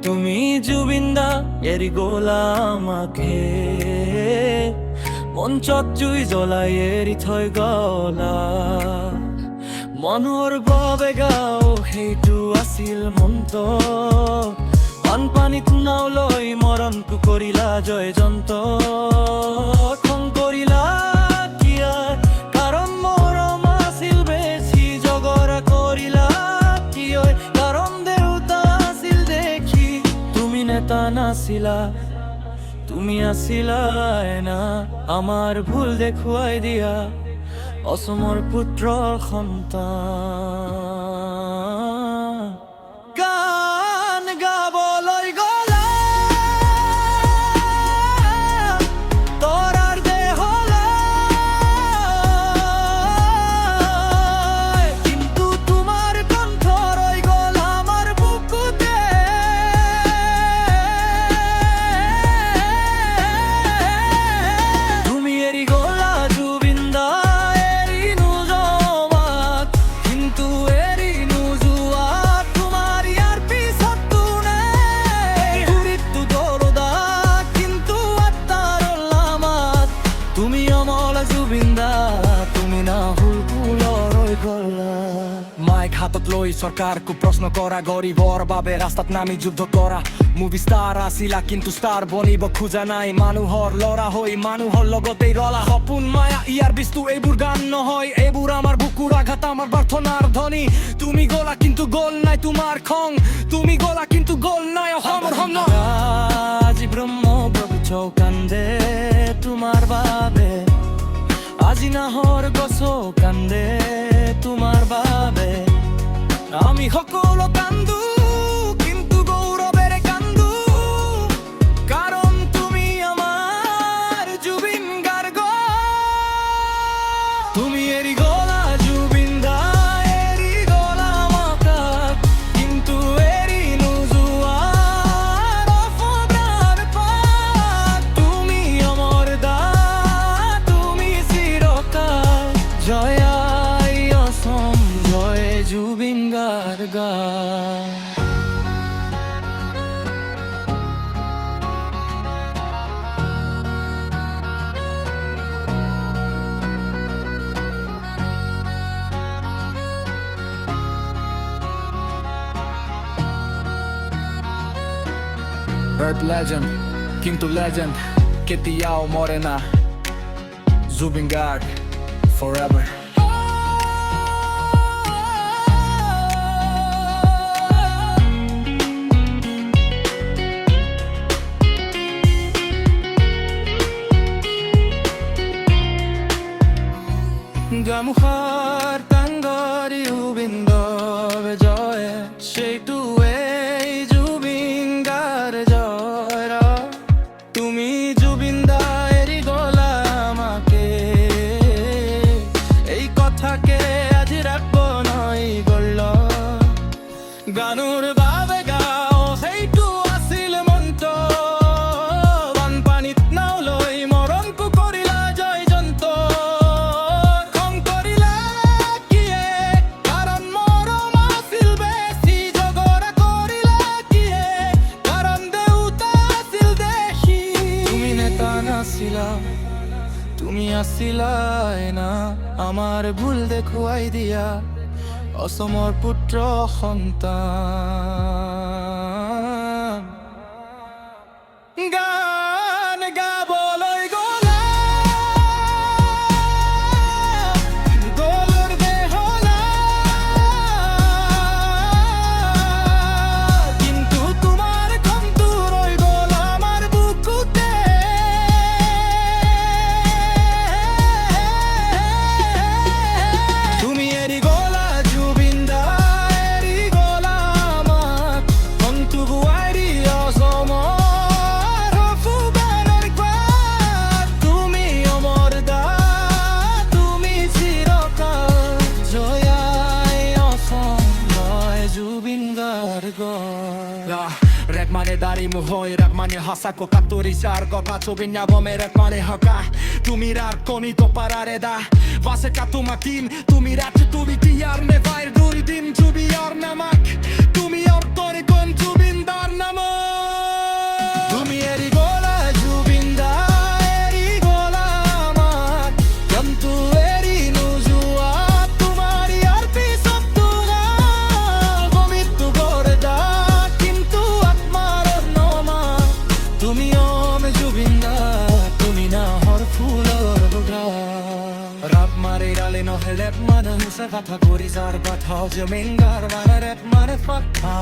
তুমি জুবিনদা এরি গোলামাকে মঞ্চত জুই জ্বলাই এৰি থৈ গলা মনৰ বাবে গাও সেইটো আছিল মন্ত্ৰ বানপানীত নাও লৈ মৰণটো কৰিলা জয়যন্ত খং কৰিলা কিয় কাৰণ মৰম আছিল বেছি জগৰা কৰিলা কিয় কাৰণ দেউতা আছিল দেখি তুমি নেতা নাছিলা তুমি আছিলা না আমাৰ ভুল দেখুৱাই দিয়া অসমৰ পুত্ৰৰ সন্তান গান গাবলৈ গ'লা তৰাৰ দেহলৈ কিন্তু তোমাৰ কণ্ঠ ৰৈ গ'ল আমাৰ বুকুতে তুমি এৰি গ'লা জুবিনদা মাইক হাতত লৈ চৰকাৰকো প্ৰশ্ন কৰা গৰীবৰ বাবে ৰাস্তাত নামি যুদ্ধ কৰা মুভি ষ্টাৰ আছিলা কিন্তু ষ্টাৰ বনিব খোজা নাই মানুহৰ ল'ৰা হৈ মানুহৰ লগতেই ৰলা সপোন মায়া ইয়াৰ বিস্তু এইবোৰ গান নহয় এইবোৰ আমাৰ বুকুৰ আঘাত আমাৰ প্ৰাৰ্থনাৰ ধ্বনি তুমি গ'লা কিন্তু গ'ল নাই তোমাৰ খং তুমি গ'লা কিন্তু গ'ল নাই অসমৰ সংগ আজি ব্ৰহ্মপুত্ৰ কান্দে তোমাৰ বাবে আজি নাহৰ গছ কান্দে তোমাৰ বাবে আমি সকলো কান্দো কিন্তু গৌৰৱেৰে কান্দো কাৰণ তুমি আমাৰ জুবিন গাৰ্গ তুমি এৰি গ'লা জুবিনদা এৰি গ'লা মাকাক কিন্তু এৰি নোযোৱা অসমৰ পাত তুমি অমৰ দা তুমি চিৰকাল জয় অসম জয় জুবিন গাৰ্গ Earth legend, কিন্তু legend কেতিয়াও মৰে না জুবিন গাৰ্গ forever গামুখাৰ টাংগৰি গোবিন্দৰ জয় সেইটোৱেই জুবিন গাৰ্গ জয় তুমি জুবিনদা এৰি গ'লা আমাকে এই কথাকে আজি ৰাখিব নাই গ'ল গানৰ বাবে গাও সেইটো আছিল মন্ত্ৰ বানপানীত নাও লৈ মৰণটো কৰিলা জয়যন্ত তুমি আছিলা না আমাৰ ভুল দেখুৱাই দিয়া অসমৰ পুত্ৰ সন্তান গান গাবলৈ গ'লা গলৰ দেহলৈ কিন্তু তোমাৰ কণ্ঠ ৰৈ গ'ল আমাৰ বুকুতে ৰেক মানে দাড়ি মোহই ৰাগ মানে হাসাকো কাতুৰি চাৰ গপা চুবিনা বমে ৰেক মানে হকা তুমি ৰাৰ কনি তো পাৰাৰে দা বাসে কাতু মাকিন তুমি ৰাত তুমি টিয়াৰ নে ফাইৰ দুৰি দিন চুবি আর নামাক তুমি আর তোরে কোন চুবিন দার নামক rap mana husa kata gori zar batha jamindar mana rap mana fatha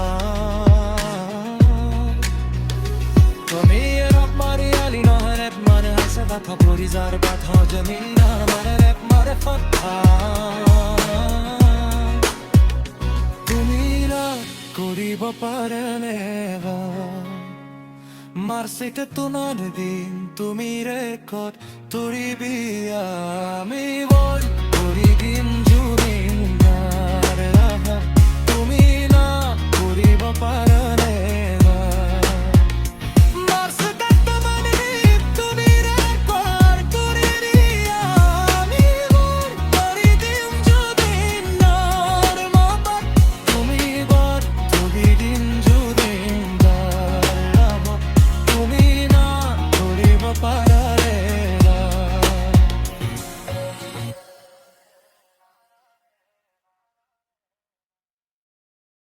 Tumi rap mari ali no rap mana husa kata gori zar batha jamindar mana rap mana fatha Tumi rap koriba paraneva Marsite tunan din tumi rekord Turi biya mi voy Turi din